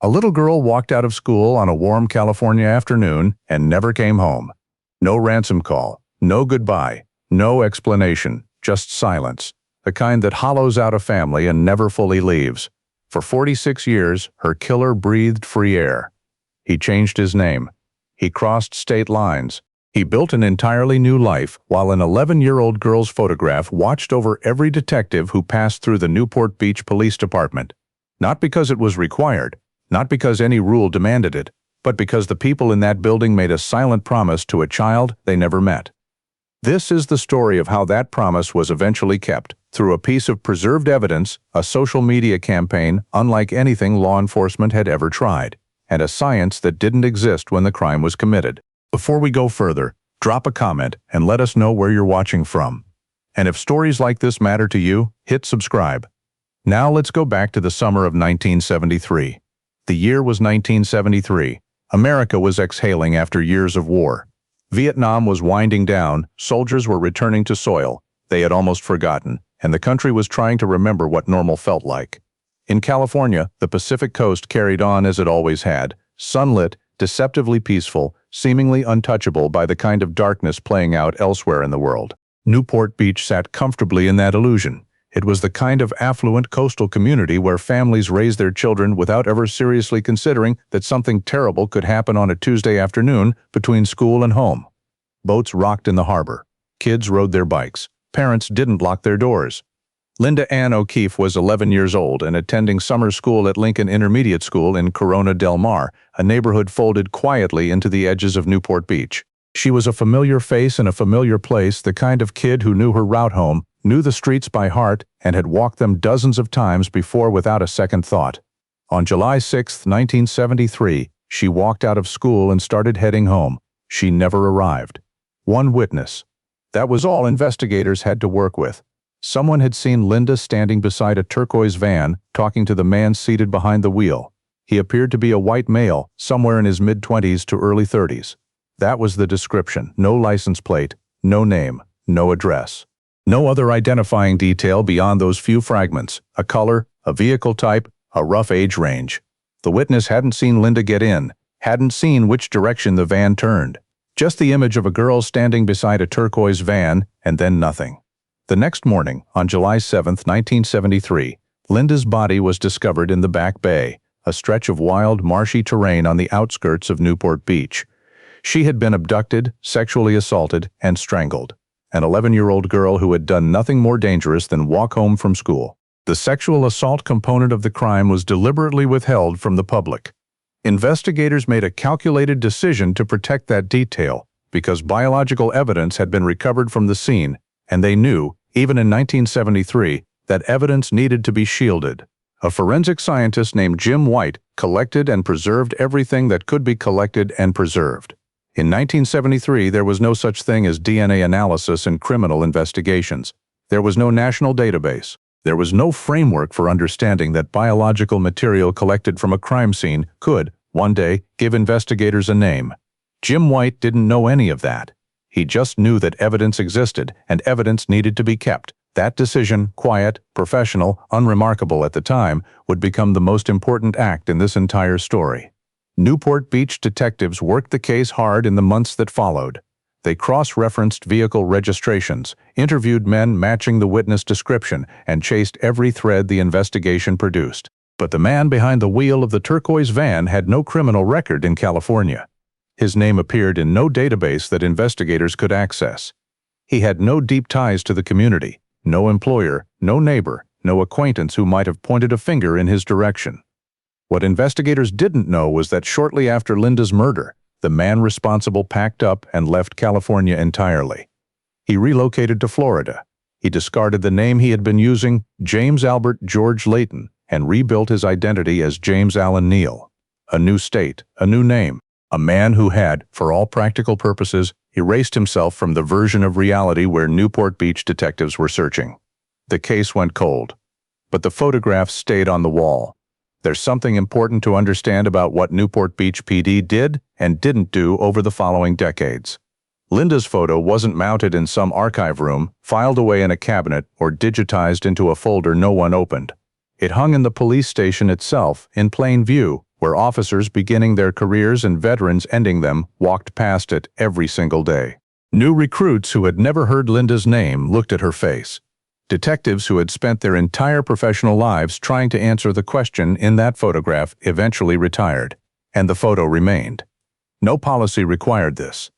A little girl walked out of school on a warm California afternoon and never came home. No ransom call, no goodbye, no explanation, just silence, the kind that hollows out a family and never fully leaves. For 46 years, her killer breathed free air. He changed his name. He crossed state lines. He built an entirely new life while an 11-year-old girl's photograph watched over every detective who passed through the Newport Beach Police Department. Not because it was required, not because any rule demanded it, but because the people in that building made a silent promise to a child they never met. This is the story of how that promise was eventually kept, through a piece of preserved evidence, a social media campaign unlike anything law enforcement had ever tried, and a science that didn't exist when the crime was committed. Before we go further, drop a comment and let us know where you're watching from. And if stories like this matter to you, hit subscribe. Now let's go back to the summer of 1973. The year was 1973. America was exhaling after years of war. Vietnam was winding down, soldiers were returning to soil they had almost forgotten, and the country was trying to remember what normal felt like. In California, the Pacific Coast carried on as it always had, sunlit, deceptively peaceful, seemingly untouchable by the kind of darkness playing out elsewhere in the world. Newport Beach sat comfortably in that illusion. It was the kind of affluent coastal community where families raised their children without ever seriously considering that something terrible could happen on a Tuesday afternoon between school and home. Boats rocked in the harbor. Kids rode their bikes. Parents didn't lock their doors. Linda Ann O'Keefe was 11 years old and attending summer school at Lincoln Intermediate School in Corona del Mar, a neighborhood folded quietly into the edges of Newport Beach. She was a familiar face in a familiar place, the kind of kid who knew her route home, knew the streets by heart, and had walked them dozens of times before without a second thought. On July 6, 1973, she walked out of school and started heading home. She never arrived. One witness. That was all investigators had to work with. Someone had seen Linda standing beside a turquoise van, talking to the man seated behind the wheel. He appeared to be a white male, somewhere in his mid-20s to early 30s. That was the description. No license plate, no name, no address. No other identifying detail beyond those few fragments, a color, a vehicle type, a rough age range. The witness hadn't seen Linda get in, hadn't seen which direction the van turned. Just the image of a girl standing beside a turquoise van, and then nothing. The next morning, on July 7, 1973, Linda's body was discovered in the Back Bay, a stretch of wild, marshy terrain on the outskirts of Newport Beach. She had been abducted, sexually assaulted, and strangled. An 11-year-old girl who had done nothing more dangerous than walk home from school. The sexual assault component of the crime was deliberately withheld from the public. Investigators made a calculated decision to protect that detail because biological evidence had been recovered from the scene, and they knew, even in 1973, that evidence needed to be shielded. A forensic scientist named Jim White collected and preserved everything that could be collected and preserved. In 1973, there was no such thing as DNA analysis in criminal investigations. There was no national database. There was no framework for understanding that biological material collected from a crime scene could, one day, give investigators a name. Jim White didn't know any of that. He just knew that evidence existed and evidence needed to be kept. That decision, quiet, professional, unremarkable at the time, would become the most important act in this entire story. Newport Beach detectives worked the case hard in the months that followed. They cross-referenced vehicle registrations, interviewed men matching the witness description, and chased every thread the investigation produced. But the man behind the wheel of the turquoise van had no criminal record in California. His name appeared in no database that investigators could access. He had no deep ties to the community, no employer, no neighbor, no acquaintance who might have pointed a finger in his direction. What investigators didn't know was that shortly after Linda's murder, the man responsible packed up and left California entirely. He relocated to Florida. He discarded the name he had been using, James Albert George Layton, and rebuilt his identity as James Allen Neal. A new state, a new name, a man who had, for all practical purposes, erased himself from the version of reality where Newport Beach detectives were searching. The case went cold, but the photographs stayed on the wall. There's something important to understand about what Newport Beach PD did and didn't do over the following decades. Linda's photo wasn't mounted in some archive room, filed away in a cabinet, or digitized into a folder no one opened. It hung in the police station itself, in plain view, where officers beginning their careers and veterans ending them walked past it every single day. New recruits who had never heard Linda's name looked at her face. Detectives who had spent their entire professional lives trying to answer the question in that photograph eventually retired, and the photo remained. No policy required this.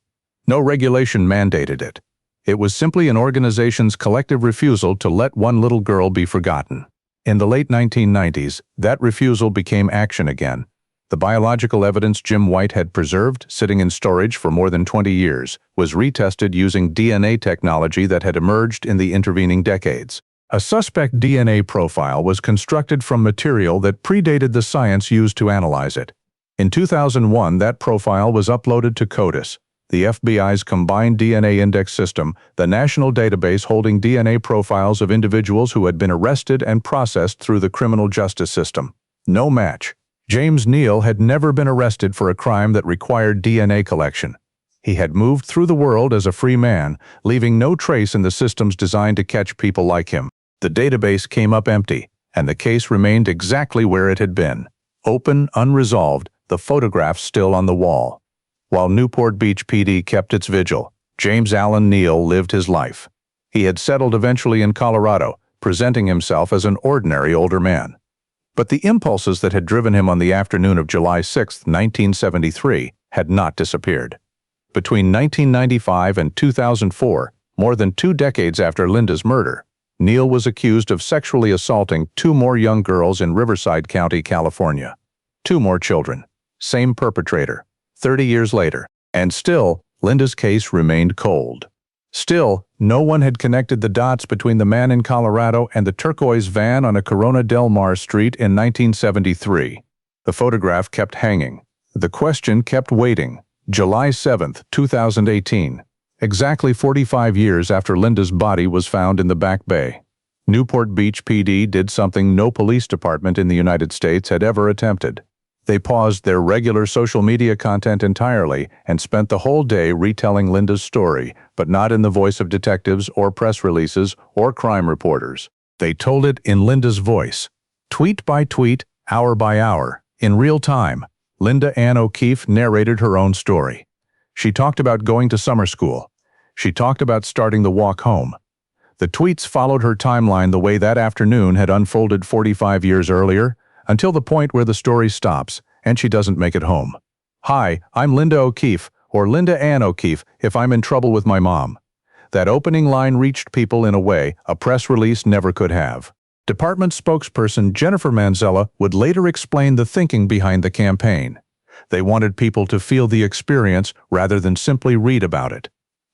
No regulation mandated it. It was simply an organization's collective refusal to let one little girl be forgotten. In the late 1990s, that refusal became action again. The biological evidence Jim White had preserved, sitting in storage for more than 20 years, was retested using DNA technology that had emerged in the intervening decades. A suspect DNA profile was constructed from material that predated the science used to analyze it. In 2001, that profile was uploaded to CODIS, the FBI's combined DNA index system, the national database holding DNA profiles of individuals who had been arrested and processed through the criminal justice system. No match. James Neal had never been arrested for a crime that required DNA collection. He had moved through the world as a free man, leaving no trace in the systems designed to catch people like him. The database came up empty, and the case remained exactly where it had been. Open, unresolved, the photograph still on the wall. While Newport Beach PD kept its vigil, James Allen Neal lived his life. He had settled eventually in Colorado, presenting himself as an ordinary older man. But the impulses that had driven him on the afternoon of July 6, 1973, had not disappeared. Between 1995 and 2004, more than 2 decades after Linda's murder, Neal was accused of sexually assaulting 2 more young girls in Riverside County, California. 2 more children. Same perpetrator. 30 years later, and still, Linda's case remained cold. Still, no one had connected the dots between the man in Colorado and the turquoise van on a Corona Del Mar street in 1973. The photograph kept hanging. The question kept waiting. July 7, 2018, exactly 45 years after Linda's body was found in the Back Bay. Newport Beach PD did something no police department in the United States had ever attempted. They paused their regular social media content entirely and spent the whole day retelling Linda's story, but not in the voice of detectives or press releases or crime reporters. They told it in Linda's voice. Tweet by tweet, hour by hour, in real time, Linda Ann O'Keefe narrated her own story. She talked about going to summer school. She talked about starting the walk home. The tweets followed her timeline the way that afternoon had unfolded 45 years earlier, until the point where the story stops and she doesn't make it home. Hi, I'm Linda O'Keefe, or Linda Ann O'Keefe if I'm in trouble with my mom. That opening line reached people in a way a press release never could have. Department spokesperson Jennifer Manzella would later explain the thinking behind the campaign. They wanted people to feel the experience rather than simply read about it.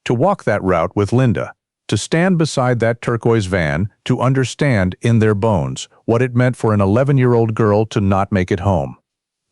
To walk that route with Linda, to stand beside that turquoise van, to understand in their bones what it meant for an 11-year-old girl to not make it home.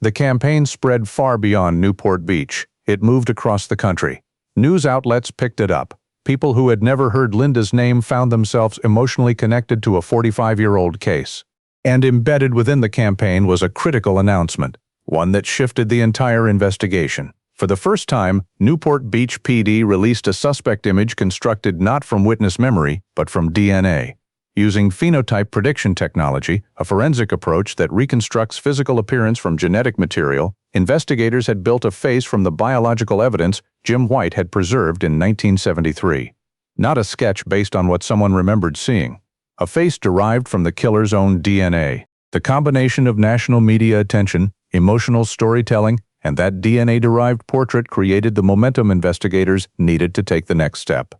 The campaign spread far beyond Newport Beach. It moved across the country. News outlets picked it up. People who had never heard Linda's name found themselves emotionally connected to a 45-year-old case. And embedded within the campaign was a critical announcement, one that shifted the entire investigation. For the first time, Newport Beach PD released a suspect image constructed not from witness memory, but from DNA. Using phenotype prediction technology, a forensic approach that reconstructs physical appearance from genetic material, investigators had built a face from the biological evidence Jim White had preserved in 1973. Not a sketch based on what someone remembered seeing. A face derived from the killer's own DNA. The combination of national media attention, emotional storytelling, and that DNA-derived portrait created the momentum investigators needed to take the next step.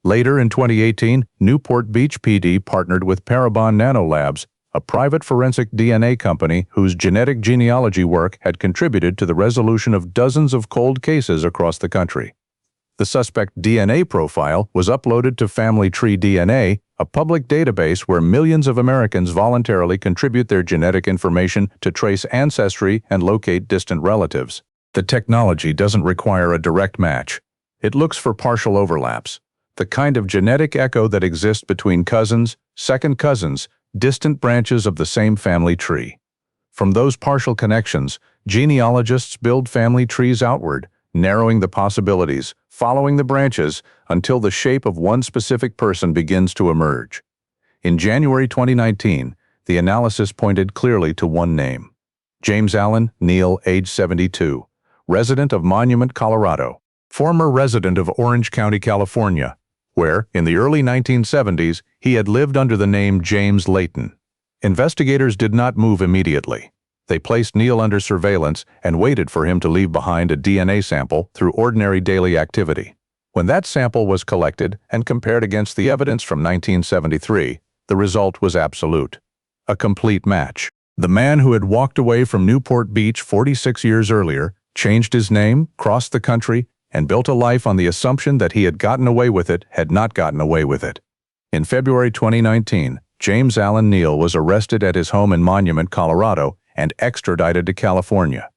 Later in 2018, Newport Beach PD partnered with Parabon Nanolabs, a private forensic DNA company whose genetic genealogy work had contributed to the resolution of dozens of cold cases across the country. The suspect DNA profile was uploaded to Family Tree DNA, a public database where millions of Americans voluntarily contribute their genetic information to trace ancestry and locate distant relatives. The technology doesn't require a direct match. It looks for partial overlaps, the kind of genetic echo that exists between cousins, second cousins, distant branches of the same family tree. From those partial connections, genealogists build family trees outward, narrowing the possibilities, following the branches until the shape of one specific person begins to emerge. In January 2019, the analysis pointed clearly to one name. James Allen Neal, age 72, resident of Monument, Colorado, former resident of Orange County, California, where, in the early 1970s, he had lived under the name James Layton. Investigators did not move immediately. They placed Neal under surveillance and waited for him to leave behind a DNA sample through ordinary daily activity. When that sample was collected and compared against the evidence from 1973, the result was absolute. A complete match. The man who had walked away from Newport Beach 46 years earlier, changed his name, crossed the country, and built a life on the assumption that he had gotten away with it had not gotten away with it. In February 2019, James Allen Neal was arrested at his home in Monument, Colorado, and extradited to California.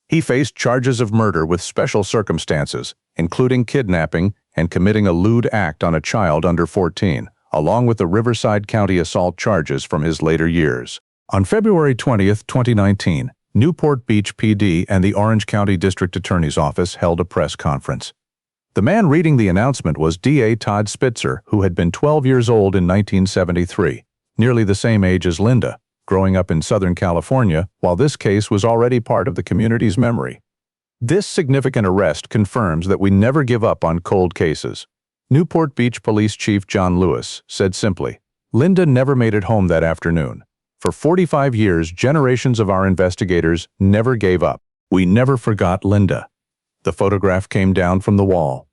He faced charges of murder with special circumstances, including kidnapping and committing a lewd act on a child under 14, along with the Riverside County assault charges from his later years. On February 20, 2019, Newport Beach PD and the Orange County District Attorney's Office held a press conference. The man reading the announcement was DA Todd Spitzer, who had been 12 years old in 1973, nearly the same age as Linda, growing up in Southern California while this case was already part of the community's memory. This significant arrest confirms that we never give up on cold cases. Newport Beach Police Chief John Lewis said simply, "Linda never made it home that afternoon. For 45 years, generations of our investigators never gave up. We never forgot Linda." The photograph came down from the wall.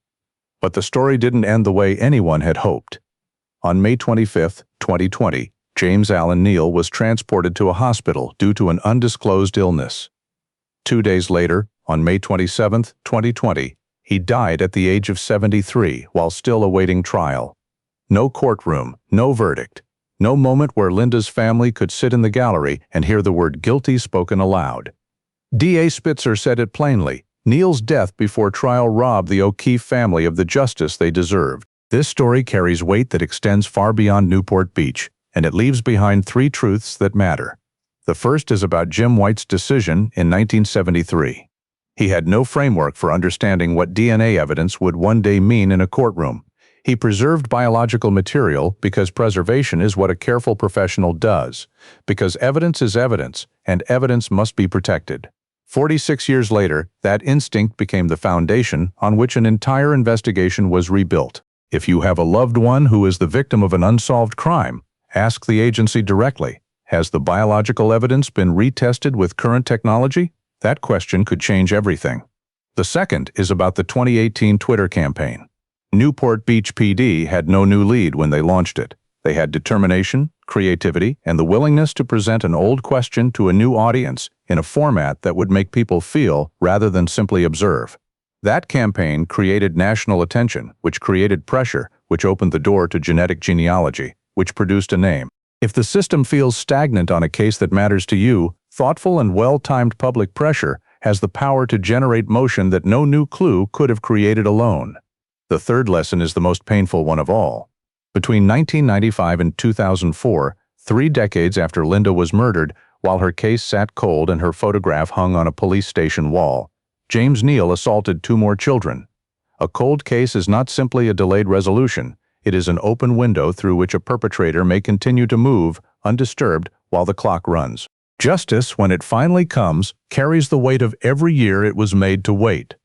But the story didn't end the way anyone had hoped. On May 25, 2020, James Allen Neal was transported to a hospital due to an undisclosed illness. 2 days later, on May 27, 2020, he died at the age of 73 while still awaiting trial. No courtroom, no verdict. No moment where Linda's family could sit in the gallery and hear the word guilty spoken aloud. DA Spitzer said it plainly, Neal's death before trial robbed the O'Keefe family of the justice they deserved. This story carries weight that extends far beyond Newport Beach, and it leaves behind 3 truths that matter. The first is about Jim White's decision in 1973. He had no framework for understanding what DNA evidence would one day mean in a courtroom. He preserved biological material because preservation is what a careful professional does, because evidence is evidence, and evidence must be protected. 46 years later, that instinct became the foundation on which an entire investigation was rebuilt. If you have a loved one who is the victim of an unsolved crime, ask the agency directly, has the biological evidence been retested with current technology? That question could change everything. The second is about the 2018 Twitter campaign. Newport Beach PD had no new lead when they launched it. They had determination, creativity, and the willingness to present an old question to a new audience in a format that would make people feel rather than simply observe. That campaign created national attention, which created pressure, which opened the door to genetic genealogy, which produced a name. If the system feels stagnant on a case that matters to you, thoughtful and well-timed public pressure has the power to generate motion that no new clue could have created alone. The third lesson is the most painful one of all. Between 1995 and 2004, 3 decades after Linda was murdered, while her case sat cold and her photograph hung on a police station wall, James Neal assaulted 2 more children. A cold case is not simply a delayed resolution. It is an open window through which a perpetrator may continue to move, undisturbed, while the clock runs. Justice, when it finally comes, carries the weight of every year it was made to wait.